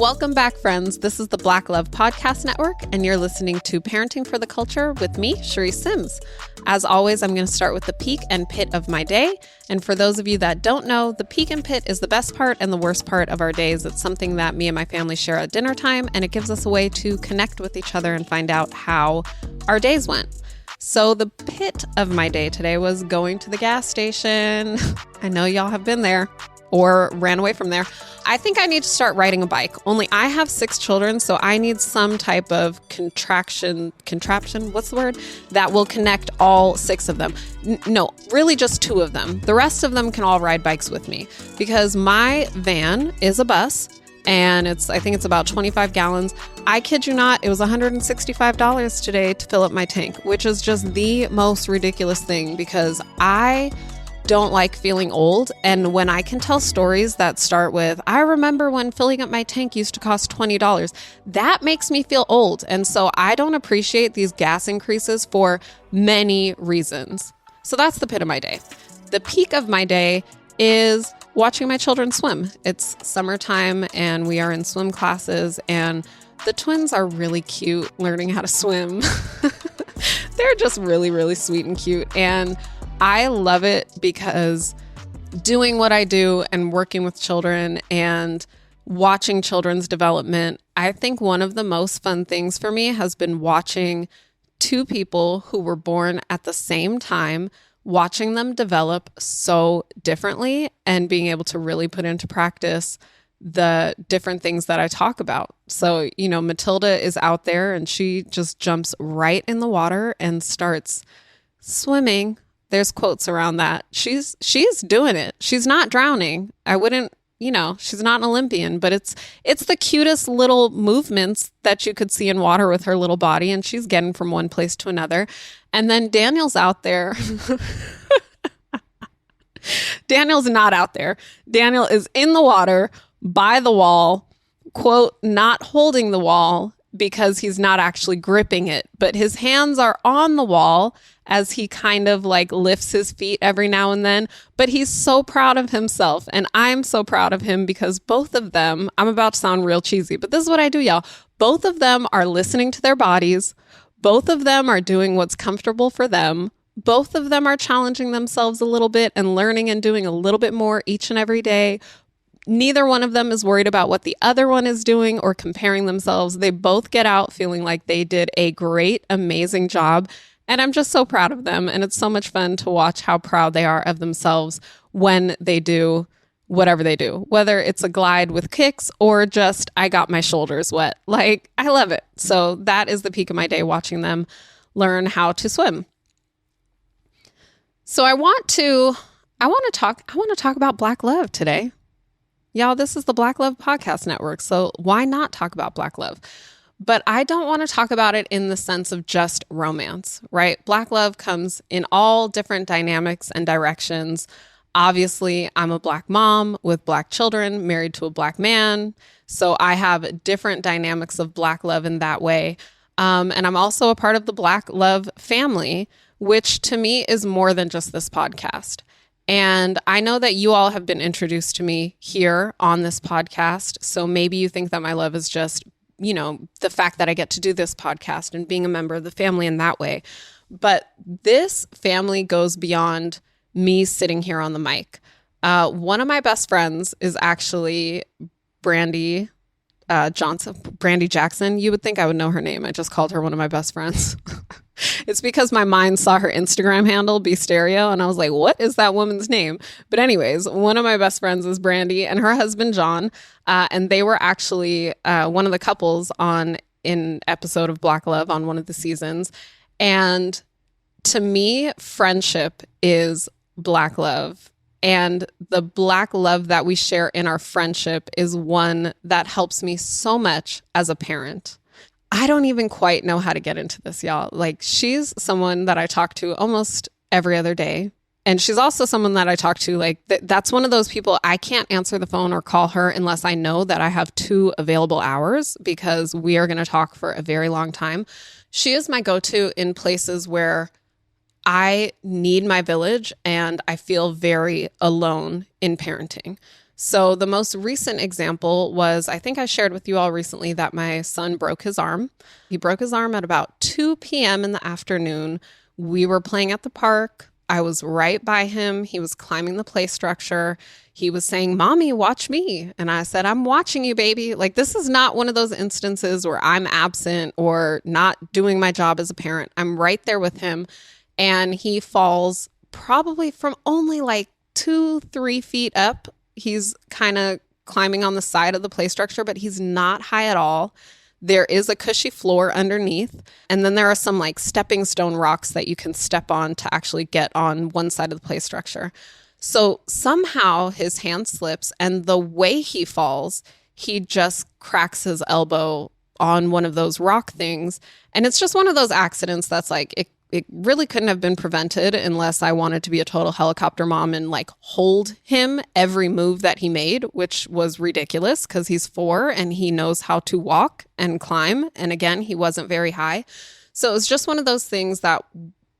Welcome back, friends. This is the Black Love Podcast Network, and you're listening to Parenting for the Culture with me, Charisse Sims. As always, I'm going to start with the peak and pit of my day. And for those of you that don't know, the peak and pit is the best part and the worst part of our days. It's something that me and my family share at dinner time, and it gives us a way to connect with each other and find out how our days went. So the pit of my day today was going to the gas station. I know y'all have been there or ran away from there. I think I need to start riding a bike. Only I have 6 children, so I need some type of contraption, what's the word? That will connect all 6 of them. No, really just 2 of them. The rest of them can all ride bikes with me because my van is a bus and I think it's about 25 gallons. I kid you not, it was $165 today to fill up my tank, which is just the most ridiculous thing because I don't like feeling old. And when I can tell stories that start with, I remember when filling up my tank used to cost $20, that makes me feel old. And so I don't appreciate these gas increases for many reasons. So that's the pit of my day. The peak of my day is watching my children swim. It's summertime and we are in swim classes and the twins are really cute learning how to swim. They're just really, really sweet and cute. And I love it because doing what I do and working with children and watching children's development, I think one of the most fun things for me has been watching 2 people who were born at the same time, watching them develop so differently and being able to really put into practice the different things that I talk about. So, Matilda is out there and she just jumps right in the water and starts swimming. There's quotes around that. She's doing it. She's not drowning. I wouldn't, she's not an Olympian, but it's the cutest little movements that you could see in water with her little body. And she's getting from one place to another. And then Daniel's out there. Daniel's not out there. Daniel is in the water by the wall, quote, not holding the wall because he's not actually gripping it, but his hands are on the wall as he kind of like lifts his feet every now and then. But he's so proud of himself. And I'm so proud of him because both of them, I'm about to sound real cheesy, but this is what I do, y'all. Both of them are listening to their bodies. Both of them are doing what's comfortable for them. Both of them are challenging themselves a little bit and learning and doing a little bit more each and every day. Neither one of them is worried about what the other one is doing or comparing themselves. They both get out feeling like they did a great, amazing job. And I'm just so proud of them. And it's so much fun to watch how proud they are of themselves when they do whatever they do, whether it's a glide with kicks or just I got my shoulders wet. Like, I love it. So that is the peak of my day, watching them learn how to swim. So I want to talk about Black love today. Y'all, this is the Black Love Podcast Network, so why not talk about Black love? But I don't want to talk about it in the sense of just romance, right? Black love comes in all different dynamics and directions. Obviously, I'm a Black mom with Black children, married to a Black man, so I have different dynamics of Black love in that way. And I'm also a part of the Black love family, which to me is more than just this podcast. And I know that you all have been introduced to me here on this podcast. So maybe you think that my love is just, the fact that I get to do this podcast and being a member of the family in that way. But this family goes beyond me sitting here on the mic. One of my best friends is actually Brandy Jackson. You would think I would know her name. I just called her one of my best friends. It's because my mind saw her Instagram handle be Stereo and I was like, what is that woman's name? But anyways, one of my best friends is Brandy and her husband, John. And they were actually one of the couples on an episode of Black Love on one of the seasons. And to me, friendship is Black love. And the Black love that we share in our friendship is one that helps me so much as a parent. I don't even quite know how to get into this, y'all. Like, she's someone that I talk to almost every other day. And she's also someone that I talk to, like, that's one of those people, I can't answer the phone or call her unless I know that I have 2 available hours because we are going to talk for a very long time. She is my go-to in places where I need my village and I feel very alone in parenting. So the most recent example was, I think I shared with you all recently that my son broke his arm. He broke his arm at about 2 p.m. in the afternoon. We were playing at the park. I was right by him. He was climbing the play structure. He was saying, "Mommy, watch me." And I said, "I'm watching you, baby." Like, this is not one of those instances where I'm absent or not doing my job as a parent. I'm right there with him. And he falls probably from only like 2-3 feet up. He's kind of climbing on the side of the play structure, but he's not high at all. There is a cushy floor underneath. And then there are some like stepping stone rocks that you can step on to actually get on one side of the play structure. So somehow his hand slips, and the way he falls, he just cracks his elbow on one of those rock things. And it's just one of those accidents that's like, it really couldn't have been prevented unless I wanted to be a total helicopter mom and like hold him every move that he made, which was ridiculous because he's 4 and he knows how to walk and climb. And again, he wasn't very high. So it was just one of those things that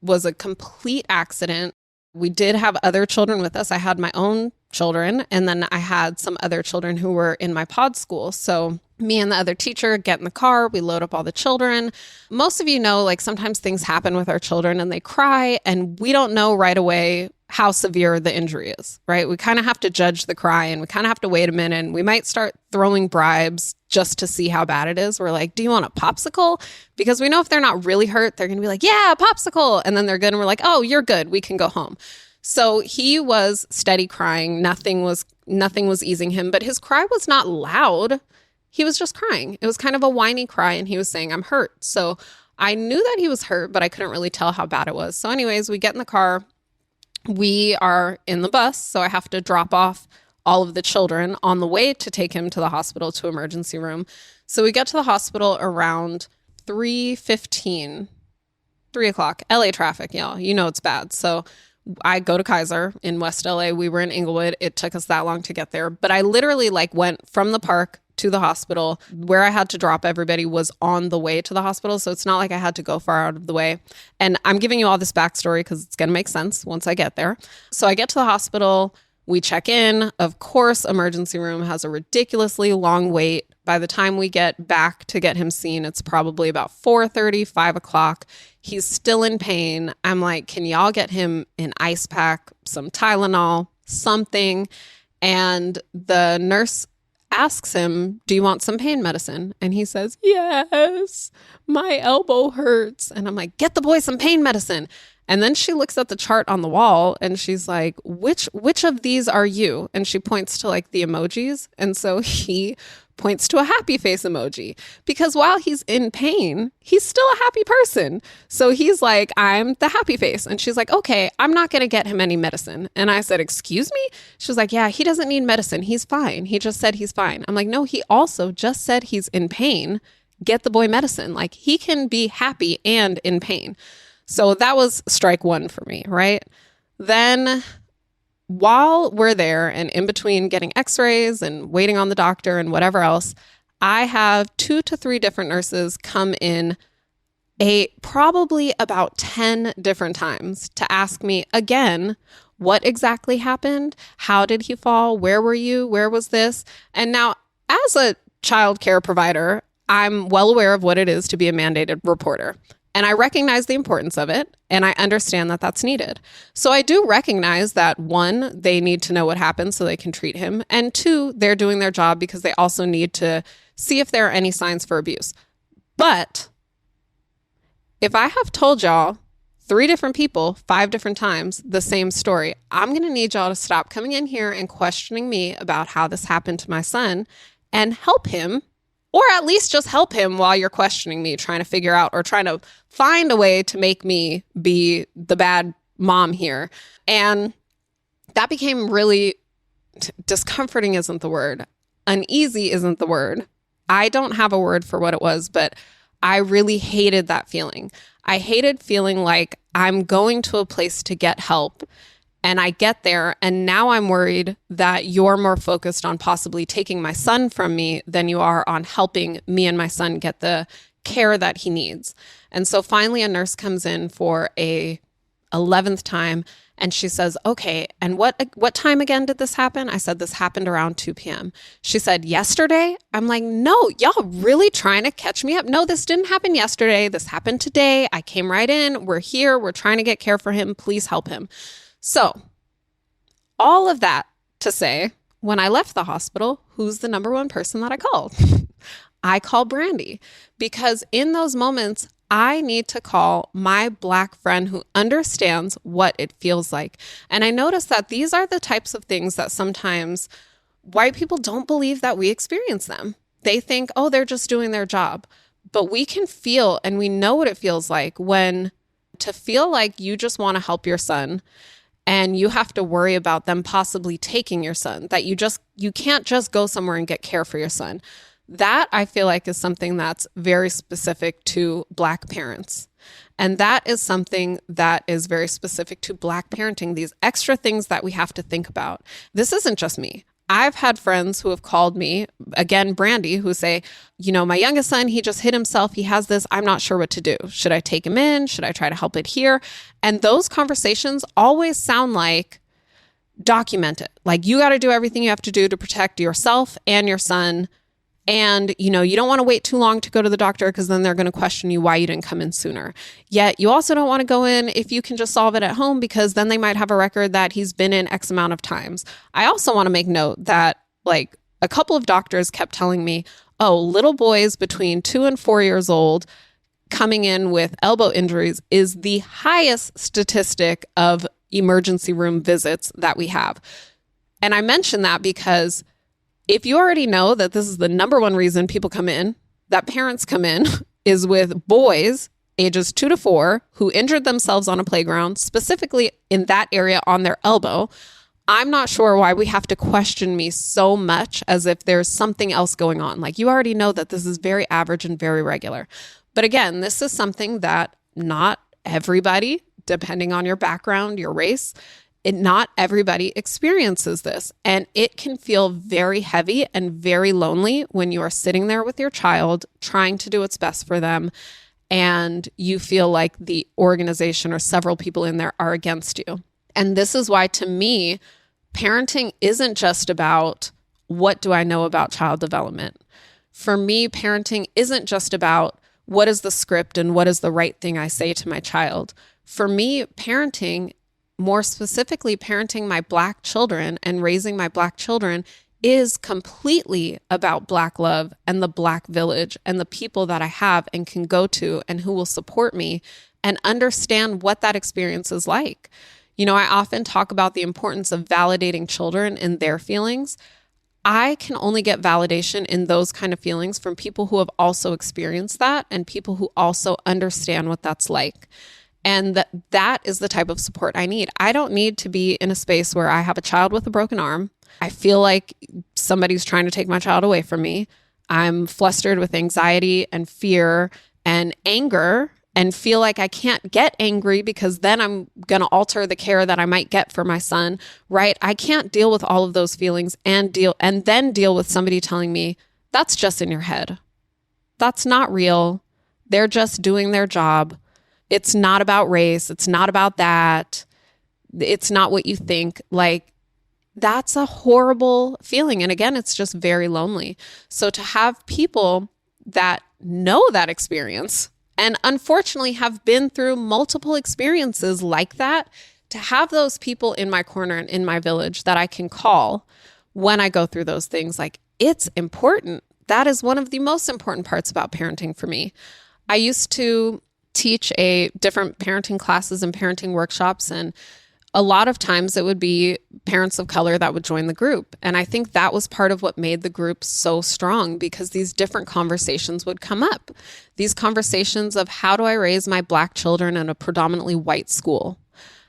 was a complete accident. We did have other children with us. I had my own children, and then I had some other children who were in my pod school. So me and the other teacher get in the car, we load up all the children. Most of you know, like sometimes things happen with our children and they cry, and we don't know right away how severe the injury is, right? We kind of have to judge the cry, and we kind of have to wait a minute, and we might start throwing bribes just to see how bad it is. We're like, "Do you want a popsicle?" Because we know if they're not really hurt, they're going to be like, "Yeah, a popsicle." And then they're good, and we're like, "Oh, you're good. We can go home." So he was steady crying. Nothing was easing him, but his cry was not loud. He was just crying. It was kind of a whiny cry, and he was saying, "I'm hurt." So I knew that he was hurt, but I couldn't really tell how bad it was. So anyways, we get in the car. We are in the bus, so I have to drop off all of the children on the way to take him to the hospital, to emergency room. So we get to the hospital around 3:15, 3 o'clock, LA traffic, y'all. You know it's bad. So I go to Kaiser in West LA. We were in Inglewood. It took us that long to get there. But I literally went from the park to the hospital. Where I had to drop everybody was on the way to the hospital. So it's not like I had to go far out of the way. And I'm giving you all this backstory because it's going to make sense once I get there. So I get to the hospital. We check in. Of course, emergency room has a ridiculously long wait. By the time we get back to get him seen, it's probably about 4:30, 5 o'clock. He's still in pain. I'm like, "Can y'all get him an ice pack, some Tylenol, something?" And the nurse asks him, "Do you want some pain medicine?" And he says, "Yes, my elbow hurts." And I'm like, "Get the boy some pain medicine." And then she looks at the chart on the wall and she's like, which of these are you? And she points to like the emojis. And so he points to a happy face emoji, because while he's in pain, he's still a happy person. So he's like, "I'm the happy face." And she's like, "Okay, I'm not going to get him any medicine." And I said, "Excuse me?" She was like, "Yeah, he doesn't need medicine. He's fine. He just said he's fine." I'm like, "No, he also just said he's in pain. Get the boy medicine." Like, he can be happy and in pain. So that was strike one for me, right? Then while we're there and in between getting x-rays and waiting on the doctor and whatever else, I have 2 to 3 different nurses come in probably about 10 different times to ask me again, what exactly happened? How did he fall? Where were you? Where was this? And now, as a child care provider, I'm well aware of what it is to be a mandated reporter. And I recognize the importance of it, and I understand that that's needed. So I do recognize that, 1, they need to know what happened so they can treat him, and 2, they're doing their job because they also need to see if there are any signs for abuse. But if I have told y'all 3 different people, 5 different times, the same story, I'm going to need y'all to stop coming in here and questioning me about how this happened to my son and help him. Or at least just help him while you're questioning me, trying to figure out or trying to find a way to make me be the bad mom here. And that became really discomforting isn't the word. Uneasy isn't the word. I don't have a word for what it was, but I really hated that feeling. I hated feeling like I'm going to a place to get help, and I get there, and now I'm worried that you're more focused on possibly taking my son from me than you are on helping me and my son get the care that he needs. And so finally a nurse comes in for a 11th time And she says, okay, and what time again did this happen? I said, this happened around 2 p.m. She said, yesterday? I'm like, no, y'all really trying to catch me up? No, this didn't happen yesterday. This happened today. I came right in. We're here. We're trying to get care for him. Please help him. So all of that to say, when I left the hospital, who's the number one person that I called? I called Brandy, because in those moments, I need to call my Black friend who understands what it feels like. And I noticed that these are the types of things that sometimes white people don't believe that we experience them. They think, oh, they're just doing their job. But we can feel, and we know what it feels like when to feel like you just want to help your son and you have to worry about them possibly taking your son, that you can't just go somewhere and get care for your son. That I feel like is something that's very specific to Black parents. And that is something that is very specific to Black parenting, these extra things that we have to think about. This isn't just me. I've had friends who have called me, again, Brandy, who say, my youngest son, he just hit himself. He has this. I'm not sure what to do. Should I take him in? Should I try to help it here? And those conversations always sound like, document it. Like, you got to do everything you have to do to protect yourself and your son. And, you don't want to wait too long to go to the doctor because then they're going to question you why you didn't come in sooner. Yet you also don't want to go in if you can just solve it at home, because then they might have a record that he's been in X amount of times. I also want to make note that a couple of doctors kept telling me, oh, little boys between 2 and 4 years old coming in with elbow injuries is the highest statistic of emergency room visits that we have. And I mention that because if you already know that this is the number one reason people come in, that parents come in, is with boys ages 2 to 4 who injured themselves on a playground, specifically in that area on their elbow, I'm not sure why we have to question me so much as if there's something else going on. Like, you already know that this is very average and very regular. But again, this is something that not everybody, depending on your background, your race, not everybody experiences this. And it can feel very heavy and very lonely when you are sitting there with your child trying to do what's best for them, and you feel like the organization or several people in there are against you. And this is why, to me, parenting isn't just about what do I know about child development. For me, parenting isn't just about what is the script and what is the right thing I say to my child. For me, parenting, more specifically, parenting my Black children and raising my Black children, is completely about Black love and the Black village and the people that I have and can go to and who will support me and understand what that experience is like. I often talk about the importance of validating children in their feelings. I can only get validation in those kind of feelings from people who have also experienced that and people who also understand what that's like. And that is the type of support I need. I don't need to be in a space where I have a child with a broken arm. I feel like somebody's trying to take my child away from me. I'm flustered with anxiety and fear and anger and feel like I can't get angry because then I'm going to alter the care that I might get for my son, right? I can't deal with all of those feelings and then deal with somebody telling me, that's just in your head. That's not real. They're just doing their job. It's not about race. It's not about that. It's not what you think. Like, that's a horrible feeling. And again, it's just very lonely. So to have people that know that experience and unfortunately have been through multiple experiences like that, to have those people in my corner and in my village that I can call when I go through those things, like, it's important. That is one of the most important parts about parenting for me. I used to teach different parenting classes and parenting workshops, and a lot of times it would be parents of color that would join the group. And I think that was part of what made the group so strong, because these different conversations would come up. These conversations of, how do I raise my Black children in a predominantly white school?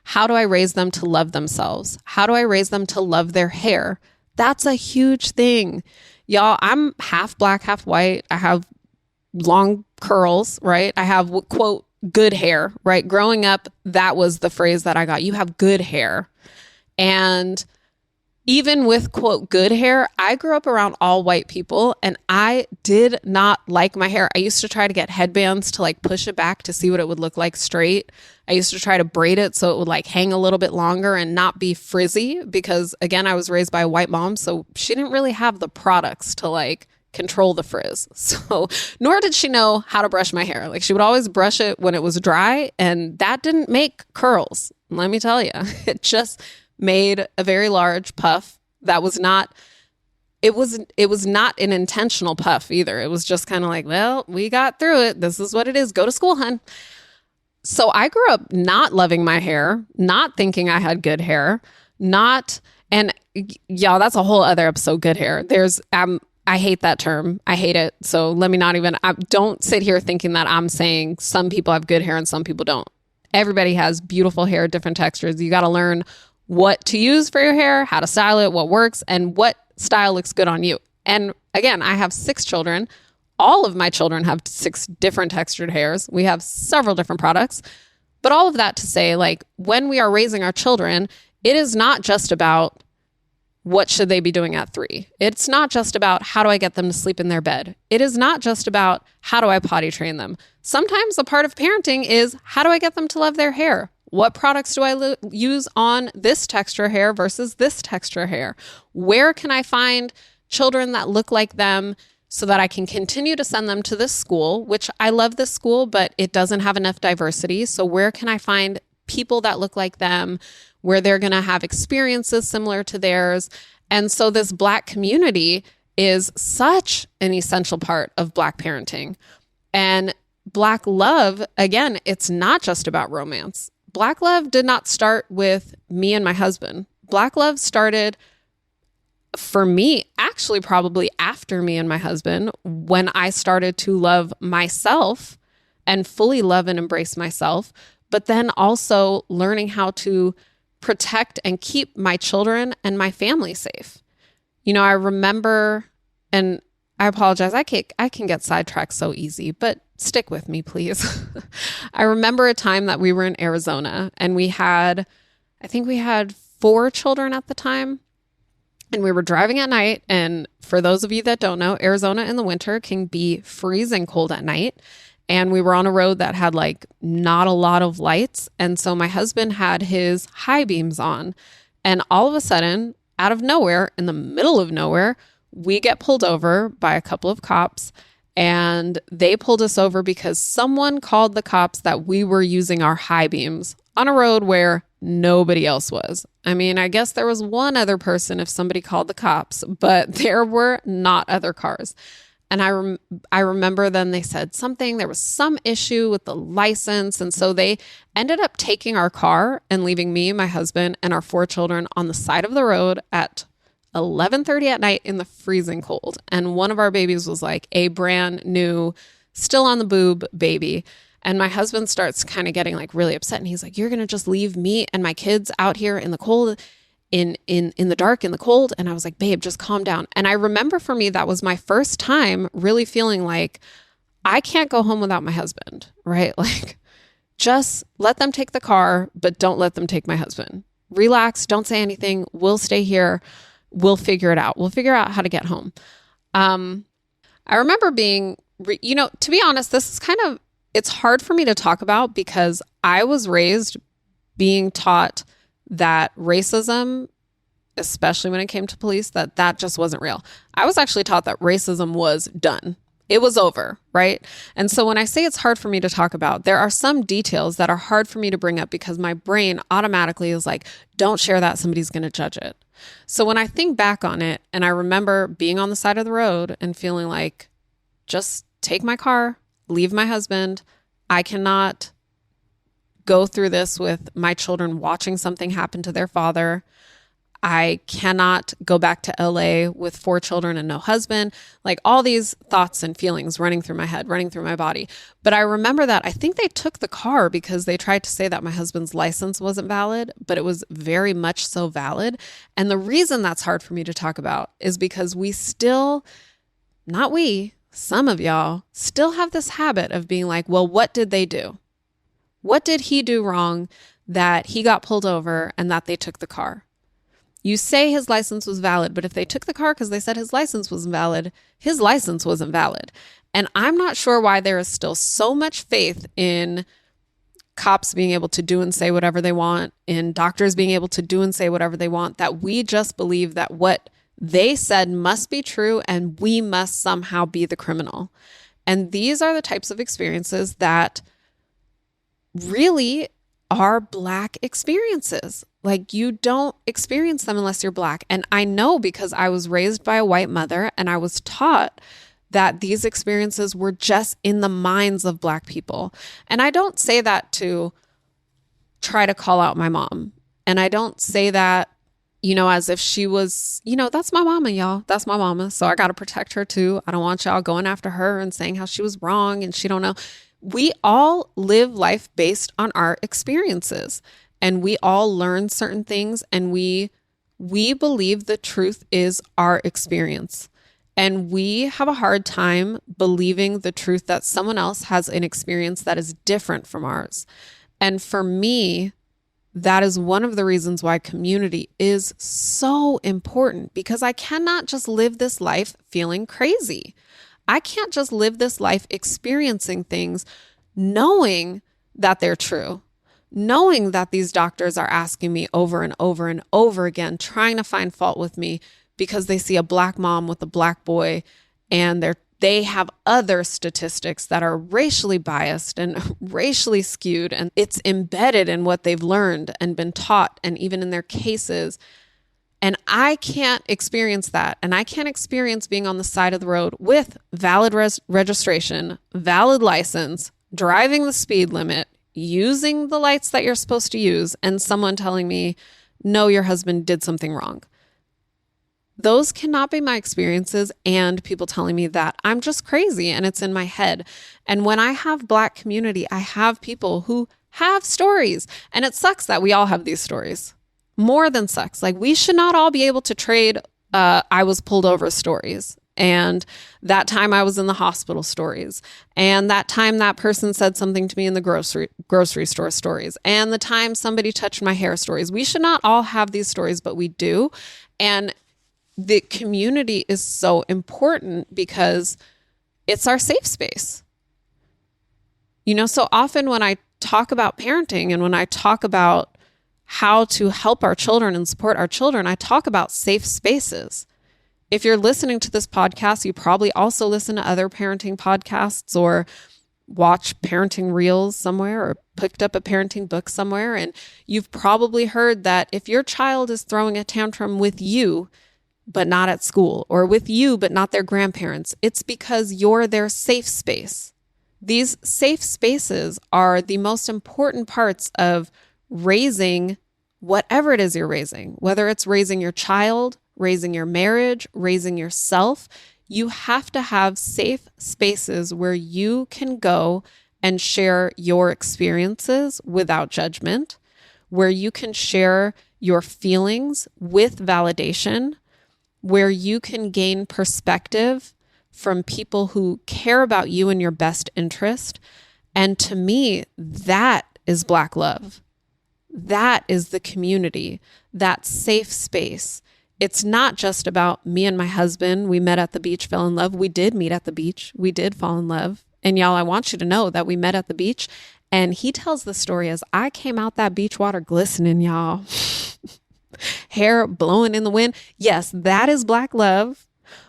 How do I raise them to love themselves? How do I raise them to love their hair? That's a huge thing. Y'all, I'm half Black, half white. I have long curls, right? I have, quote, good hair, right? Growing up, that was the phrase that I got. You have good hair. And even with quote good hair, I grew up around all white people and I did not like my hair. I used to try to get headbands to like push it back to see what it would look like straight. I used to try to braid it so it would like hang a little bit longer and not be frizzy because again, I was raised by a white mom, so she didn't really have the products to like control the frizz. So nor did she know how to brush my hair. Like she would always brush it when it was dry and that didn't make curls. Let me tell you, it just made a very large puff that was not, it was not an intentional puff either. It was just kind of like, well, we got through it. This is what it is. Go to school, hun. So I grew up not loving my hair, not thinking I had good hair, and y'all, that's a whole other episode, good hair. I hate that term. I hate it. So let me don't sit here thinking that I'm saying some people have good hair and some people don't. Everybody has beautiful hair, different textures. You got to learn what to use for your hair, how to style it, what works, and what style looks good on you. And again, I have 6 children. All of my children have 6 different textured hairs. We have several different products. But all of that to say, like, when we are raising our children, it is not just about what should they be doing at 3. It's not just about how do I get them to sleep in their bed. It is not just about how do I potty train them. Sometimes a part of parenting is how do I get them to love their hair? What products do I use on this texture hair versus this texture hair? Where can I find children that look like them so that I can continue to send them to this school, which I love this school, but it doesn't have enough diversity. So where can I find people that look like them, where they're going to have experiences similar to theirs? And so this Black community is such an essential part of Black parenting. And Black love, again, it's not just about romance. Black love did not start with me and my husband. Black love started for me, actually, probably after me and my husband, when I started to love myself and fully love and embrace myself, but then also learning how to protect and keep my children and my family safe. You know, I remember, and I apologize, I can get sidetracked so easy, but stick with me, please. I remember a time that we were in Arizona and I think we had 4 children at the time, and we were driving at night. And for those of you that don't know, Arizona in the winter can be freezing cold at night. And we were on a road that had like not a lot of lights. And so my husband had his high beams on, and all of a sudden, out of nowhere, in the middle of nowhere, we get pulled over by a couple of cops. And they pulled us over because someone called the cops that we were using our high beams on a road where nobody else was. I mean, I guess there was one other person if somebody called the cops, but there were not other cars. And I remember then they said something, there was some issue with the license. And so they ended up taking our car and leaving me, my husband, and our 4 children on the side of the road at 11:30 at night in the freezing cold. And one of our babies was like a brand new, still on the boob baby. And my husband starts kind of getting like really upset. And he's like, you're going to just leave me and my kids out here in the cold, in the dark, in the cold. And I was like, babe, just calm down. And I remember for me, that was my first time really feeling like I can't go home without my husband, right? Like, just let them take the car, but don't let them take my husband. Relax. Don't say anything. We'll stay here. We'll figure it out. We'll figure out how to get home. I remember being, to be honest, this is it's hard for me to talk about because I was raised being taught that racism, especially when it came to police, that just wasn't real. I was actually taught that racism was done. It was over, right? And so when I say it's hard for me to talk about, there are some details that are hard for me to bring up because my brain automatically is like, don't share that, somebody's going to judge it. So when I think back on it, and I remember being on the side of the road and feeling like, just take my car, leave my husband. I cannot go through this with my children watching something happen to their father. I cannot go back to LA with 4 children and no husband. Like all these thoughts and feelings running through my head, running through my body. But I remember that I think they took the car because they tried to say that my husband's license wasn't valid, but it was very much so valid. And the reason that's hard for me to talk about is because some of y'all still have this habit of being like, well, what did they do? What did he do wrong that he got pulled over and that they took the car? You say his license was valid, but if they took the car because they said his license wasn't valid, his license wasn't valid. And I'm not sure why there is still so much faith in cops being able to do and say whatever they want, in doctors being able to do and say whatever they want, that we just believe that what they said must be true and we must somehow be the criminal. And these are the types of experiences that really are Black experiences. Like, you don't experience them unless you're Black. And I know because I was raised by a white mother and I was taught that these experiences were just in the minds of Black people. And I don't say that to try to call out my mom. And I don't say that, as if she was, that's my mama, y'all. That's my mama. So I got to protect her too. I don't want y'all going after her and saying how she was wrong and she don't know. We all live life based on our experiences, and we all learn certain things, and we believe the truth is our experience. And we have a hard time believing the truth that someone else has an experience that is different from ours. And for me, that is one of the reasons why community is so important, because I cannot just live this life feeling crazy. I can't just live this life experiencing things knowing that they're true, knowing that these doctors are asking me over and over and over again, trying to find fault with me because they see a Black mom with a Black boy and they have other statistics that are racially biased and racially skewed, and it's embedded in what they've learned and been taught and even in their cases. And I can't experience that. And I can't experience being on the side of the road with valid registration, valid license, driving the speed limit, using the lights that you're supposed to use, and someone telling me, no, your husband did something wrong. Those cannot be my experiences, and people telling me that I'm just crazy and it's in my head. And when I have Black community, I have people who have stories, and it sucks that we all have these stories. More than sucks. Like, we should not all be able to trade I was pulled over stories, and that time I was in the hospital stories, and that time that person said something to me in the grocery store stories, and the time somebody touched my hair stories. We should not all have these stories, but we do. And the community is so important because it's our safe space. So often when I talk about parenting and when I talk about how to help our children and support our children, I talk about safe spaces. If you're listening to this podcast, you probably also listen to other parenting podcasts or watch parenting reels somewhere or picked up a parenting book somewhere. And you've probably heard that if your child is throwing a tantrum with you, but not at school, or with you, but not their grandparents, it's because you're their safe space. These safe spaces are the most important parts of raising whatever it is you're raising, whether it's raising your child, raising your marriage, raising yourself. You have to have safe spaces where you can go and share your experiences without judgment, where you can share your feelings with validation, where you can gain perspective from people who care about you and your best interest. And to me, that is Black love. That is the community, that safe space. It's not just about me and my husband. We met at the beach, fell in love. We did meet at the beach. We did fall in love. And y'all, I want you to know that we met at the beach. And he tells the story as I came out that beach water glistening, y'all. Hair blowing in the wind. Yes, that is Black love.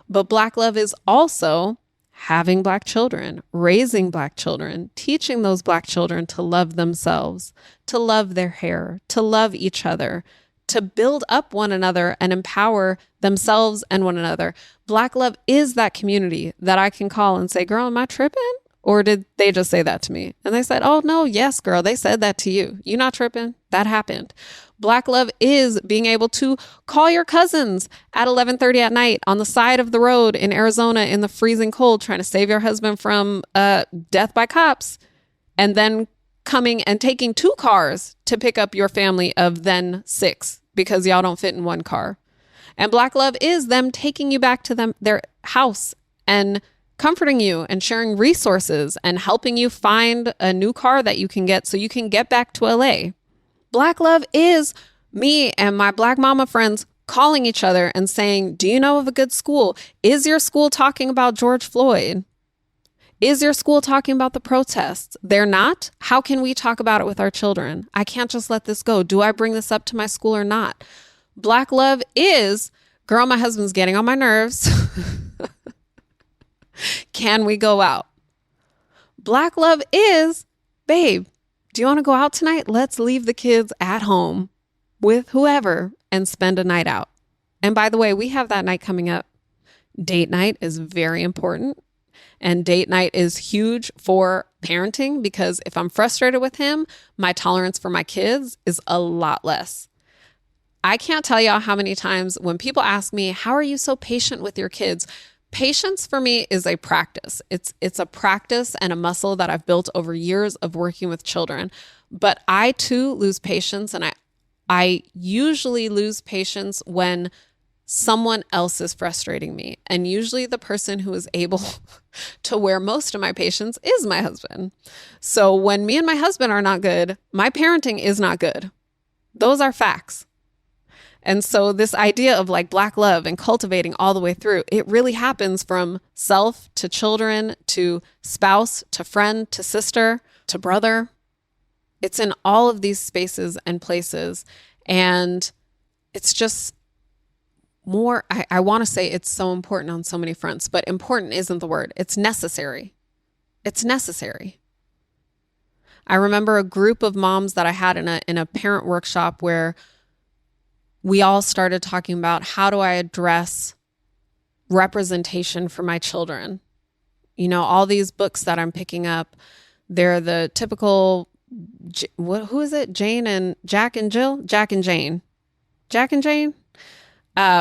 But Black love is also having Black children, raising Black children, teaching those Black children to love themselves, to love their hair, to love each other, to build up one another and empower themselves and one another. Black love is that community that I can call and say, girl, am I tripping? Or did they just say that to me? And they said, oh, no, yes, girl, they said that to you. You not tripping? That happened. Black love is being able to call your cousins at 11:30 at night on the side of the road in Arizona in the freezing cold, trying to save your husband from death by cops, and then coming and taking 2 cars to pick up your family of then 6 because y'all don't fit in one car. And Black love is them taking you back to their house and comforting you and sharing resources and helping you find a new car that you can get so you can get back to LA. Black love is me and my Black mama friends calling each other and saying, do you know of a good school? Is your school talking about George Floyd? Is your school talking about the protests? They're not. How can we talk about it with our children? I can't just let this go. Do I bring this up to my school or not? Black love is, girl, my husband's getting on my nerves. Can we go out? Black love is, babe, do you want to go out tonight? Let's leave the kids at home with whoever and spend a night out. And by the way, we have that night coming up. Date night is very important. And date night is huge for parenting because if I'm frustrated with him, my tolerance for my kids is a lot less. I can't tell y'all how many times when people ask me, how are you so patient with your kids? Patience for me is a practice. It's a practice and a muscle that I've built over years of working with children. But I too lose patience, and I usually lose patience when someone else is frustrating me. And usually the person who is able to wear most of my patience is my husband. So when me and my husband are not good, my parenting is not good. Those are facts. And so this idea of like Black love and cultivating all the way through, it really happens from self to children to spouse to friend to sister to brother. It's in all of these spaces and places. And it's just more, I want to say it's so important on so many fronts, but important isn't the word. It's necessary. It's necessary. I remember a group of moms that I had in a parent workshop where we all started talking about how do I address representation for my children. You know, all these books that I'm picking up, they're the typical, who is it? Jane and Jack and Jill? Jack and Jane. Jack and Jane?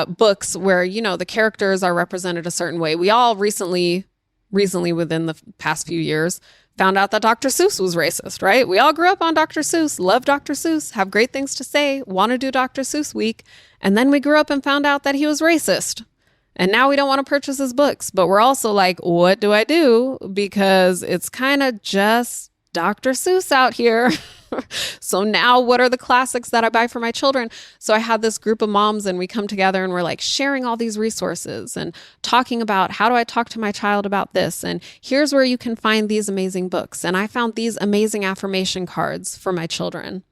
Books where, you know, the characters are represented a certain way. We all recently within the past few years, found out that Dr. Seuss was racist, right? We all grew up on Dr. Seuss, love Dr. Seuss, have great things to say, want to do Dr. Seuss week. And then we grew up and found out that he was racist. And now we don't want to purchase his books. But we're also like, what do I do? Because it's kind of just Dr. Seuss out here. So now what are the classics that I buy for my children? So I had this group of moms and we come together and we're like sharing all these resources and talking about how do I talk to my child about this? And here's where you can find these amazing books. And I found these amazing affirmation cards for my children,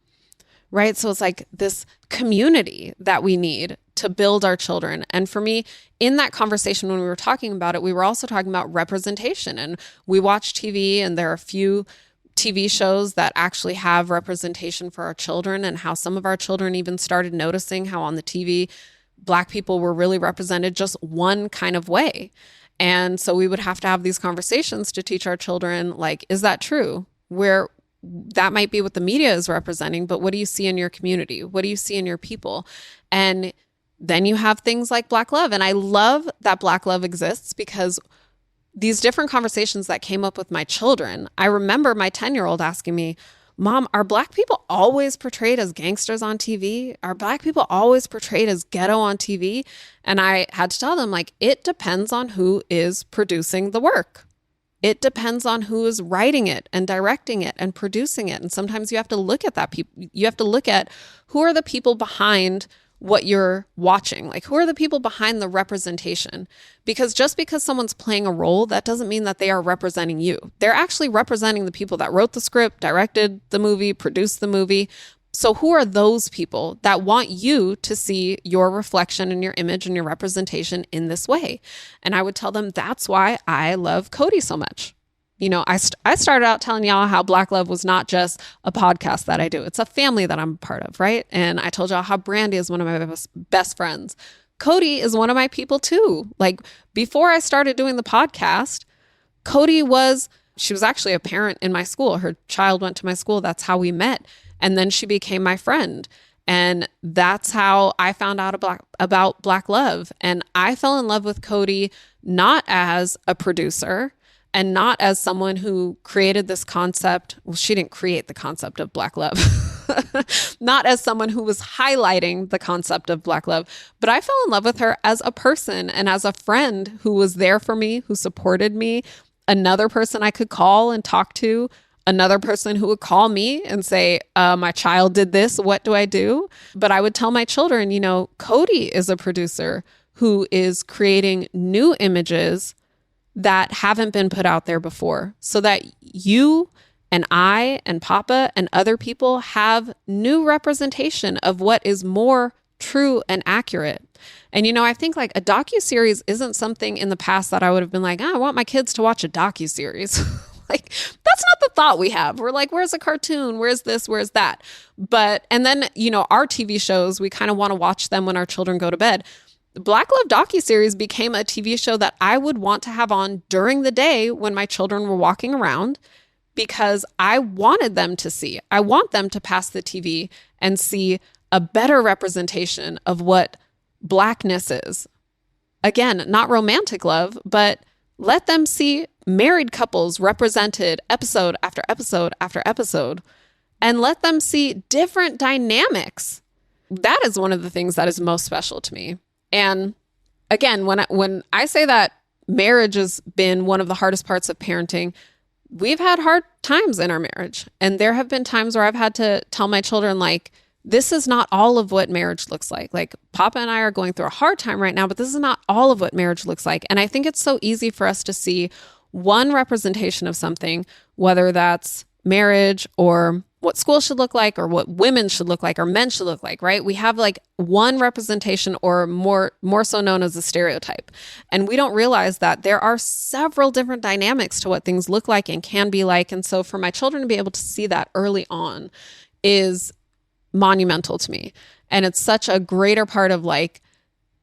right? So it's like this community that we need to build our children. And for me, in that conversation, when we were talking about it, we were also talking about representation. And we watch TV and there are a few TV shows that actually have representation for our children, and how some of our children even started noticing how on the TV, Black people were really represented just one kind of way. And so we would have to have these conversations to teach our children, like, is that true? Where that might be what the media is representing, but what do you see in your community? What do you see in your people? And then you have things like Black love. And I love that Black love exists because these different conversations that came up with my children, I remember my 10-year-old asking me, Mom, are Black people always portrayed as gangsters on TV? Are Black people always portrayed as ghetto on TV? And I had to tell them, like, it depends on who is producing the work. It depends on who is writing it and directing it and producing it. And sometimes you have to look at that. You have to look at who are the people behind what you're watching, like who are the people behind the representation? Because just because someone's playing a role, that doesn't mean that they are representing you. They're actually representing the people that wrote the script, directed the movie, produced the movie. So who are those people that want you to see your reflection and your image and your representation in this way? And I would tell them that's why I love Cody so much. You know, I started out telling y'all how Black love was not just a podcast that I do. It's a family that I'm a part of, right? And I told y'all how Brandy is one of my best friends. Cody is one of my people too. Like before I started doing the podcast, she was actually a parent in my school. Her child went to my school. That's how we met. And then she became my friend. And that's how I found out about Black love. And I fell in love with Cody not as a producer, and not as someone who created this concept. Well, she didn't create the concept of Black love. Not as someone who was highlighting the concept of Black love. But I fell in love with her as a person and as a friend who was there for me, who supported me, another person I could call and talk to. another person who would call me and say, my child did this, what do I do? But I would tell my children, Cody is a producer who is creating new images that haven't been put out there before, so that you and I and Papa and other people have new representation of what is more true and accurate. And, I think like a docuseries isn't something in the past that I would have been like, I want my kids to watch a docuseries. Like, that's not the thought we have. We're like, where's a cartoon? Where's this? Where's that? And then, our TV shows, we kind of want to watch them when our children go to bed. Black Love docuseries became a TV show that I would want to have on during the day when my children were walking around, because I wanted them to see. I want them to pass the TV and see a better representation of what Blackness is. Again, not romantic love, but let them see married couples represented episode after episode after episode, and let them see different dynamics. That is one of the things that is most special to me. And again, when I say that marriage has been one of the hardest parts of parenting, we've had hard times in our marriage. And there have been times where I've had to tell my children, like, this is not all of what marriage looks like. Like, Papa and I are going through a hard time right now, but this is not all of what marriage looks like. And I think it's so easy for us to see one representation of something, whether that's marriage or what school should look like, or what women should look like, or men should look like, right? We have like one representation, or more so known as a stereotype. And we don't realize that there are several different dynamics to what things look like and can be like. And so for my children to be able to see that early on is monumental to me. And it's such a greater part of like,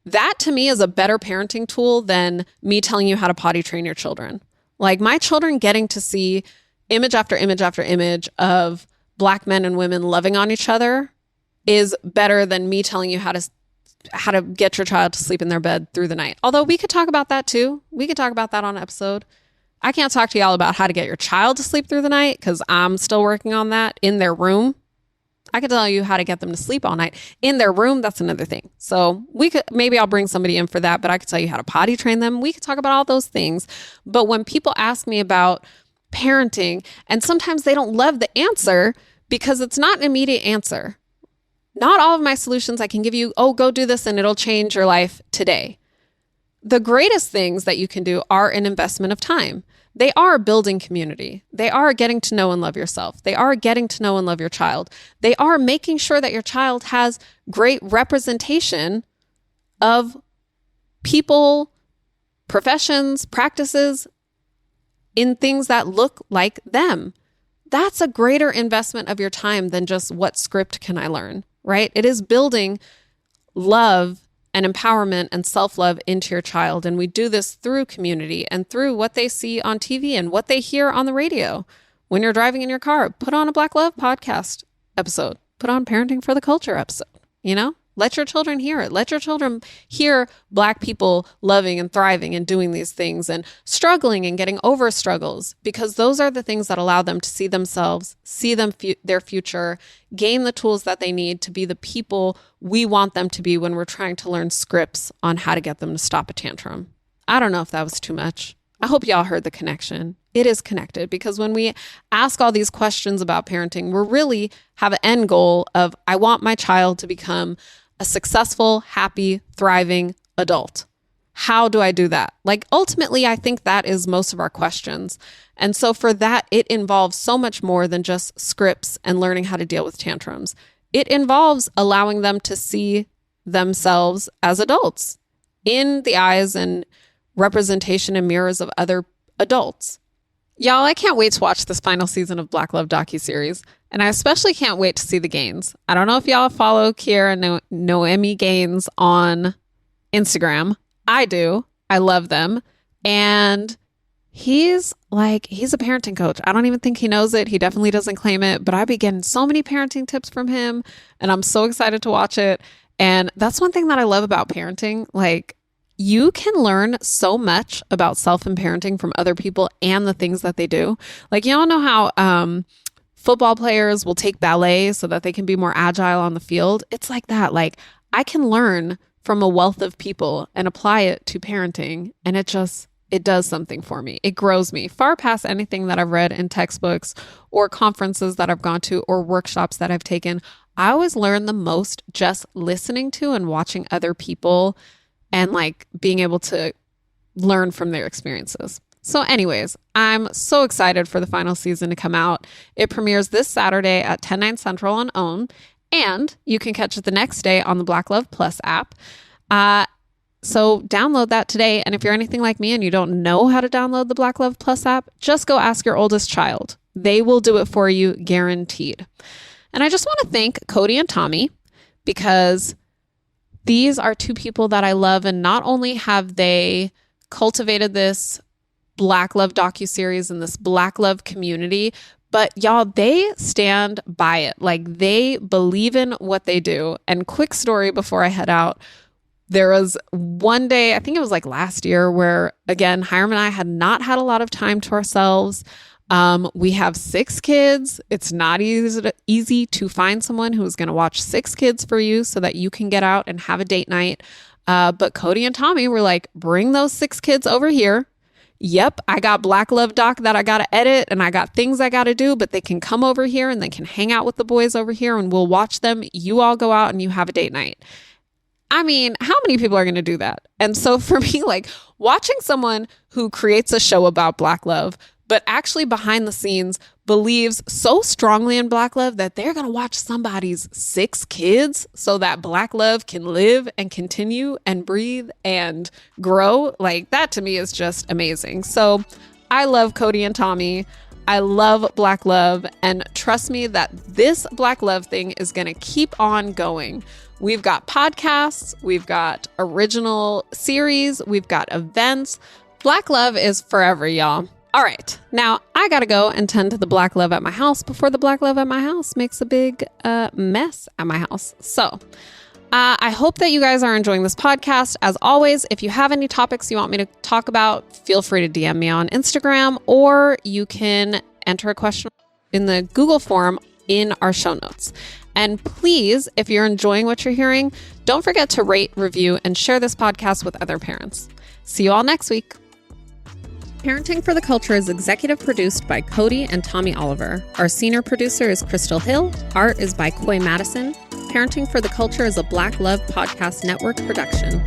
that to me is a better parenting tool than me telling you how to potty train your children. Like, my children getting to see image after image after image of Black men and women loving on each other is better than me telling you how to get your child to sleep in their bed through the night. Although we could talk about that too. We could talk about that on an episode. I can't talk to y'all about how to get your child to sleep through the night, because I'm still working on that in their room. I could tell you how to get them to sleep all night in their room. That's another thing. So maybe I'll bring somebody in for that, but I could tell you how to potty train them. We could talk about all those things. But when people ask me about parenting, and sometimes they don't love the answer because it's not an immediate answer. Not all of my solutions I can give you, go do this and it'll change your life today. The greatest things that you can do are an investment of time. They are building community. They are getting to know and love yourself. They are getting to know and love your child. They are making sure that your child has great representation of people, professions, practices in things that look like them. That's a greater investment of your time than just what script can I learn, right? It is building love and empowerment and self-love into your child. And we do this through community and through what they see on TV and what they hear on the radio. When you're driving in your car, put on a Black Love podcast episode, put on Parenting for the Culture episode, let your children hear it. Let your children hear Black people loving and thriving and doing these things and struggling and getting over struggles, because those are the things that allow them to see themselves, see their future, gain the tools that they need to be the people we want them to be when we're trying to learn scripts on how to get them to stop a tantrum. I don't know if that was too much. I hope y'all heard the connection. It is connected, because when we ask all these questions about parenting, we really have an end goal of, I want my child to become a successful, happy, thriving adult. How do I do that? Like, ultimately, I think that is most of our questions. And so for that, it involves so much more than just scripts and learning how to deal with tantrums. It involves allowing them to see themselves as adults in the eyes and representation and mirrors of other adults. Y'all, I can't wait to watch this final season of Black Love docuseries, and I especially can't wait to see the Gaines. I don't know if y'all follow Kiera Noemi Gaines on Instagram. I do. I love them. And he's a parenting coach. I don't even think he knows it. He definitely doesn't claim it, but I be getting so many parenting tips from him, and I'm so excited to watch it. And that's one thing that I love about parenting. Like, you can learn so much about self and parenting from other people and the things that they do. Like, y'all know how football players will take ballet so that they can be more agile on the field. It's like that. Like, I can learn from a wealth of people and apply it to parenting, and it it does something for me. It grows me far past anything that I've read in textbooks or conferences that I've gone to or workshops that I've taken. I always learn the most just listening to and watching other people and like being able to learn from their experiences. So anyways, I'm so excited for the final season to come out. It premieres this Saturday at 10/9 Central on OWN, and you can catch it the next day on the Black Love Plus app. So download that today. And if you're anything like me and you don't know how to download the Black Love Plus app, just go ask your oldest child. They will do it for you, guaranteed. And I just want to thank Cody and Tommy because these are two people that I love. And not only have they cultivated this Black Love docuseries and this Black Love community, but y'all, they stand by it. Like they believe in what they do. And quick story before I head out. There was one day, I think it was like last year, where again, Hiram and I had not had a lot of time to ourselves. We have 6 kids. It's not easy to find someone who is going to watch 6 kids for you so that you can get out and have a date night. But Cody and Tommy were like, bring those 6 kids over here. Yep, I got Black Love doc that I got to edit and I got things I got to do, but they can come over here and they can hang out with the boys over here and we'll watch them. You all go out and you have a date night. I mean, how many people are going to do that? And so for me, like watching someone who creates a show about Black love, but actually behind the scenes believes so strongly in Black love that they're going to watch somebody's 6 kids so that Black love can live and continue and breathe and grow. Like that to me is just amazing. So I love Cody and Tommy. I love Black love. And trust me that this Black love thing is going to keep on going. We've got podcasts, we've got original series, we've got events. Black love is forever, y'all. All right, now I gotta go and tend to the Black love at my house before the Black love at my house makes a big mess at my house. So I hope that you guys are enjoying this podcast. As always, if you have any topics you want me to talk about, feel free to DM me on Instagram, or you can enter a question in the Google form in our show notes. And please, if you're enjoying what you're hearing, don't forget to rate, review, and share this podcast with other parents. See you all next week. Parenting for the Culture is executive produced by Cody and Tommy Oliver. Our senior producer is Crystal Hill. Art is by Coy Madison. Parenting for the Culture is a Black Love Podcast Network production.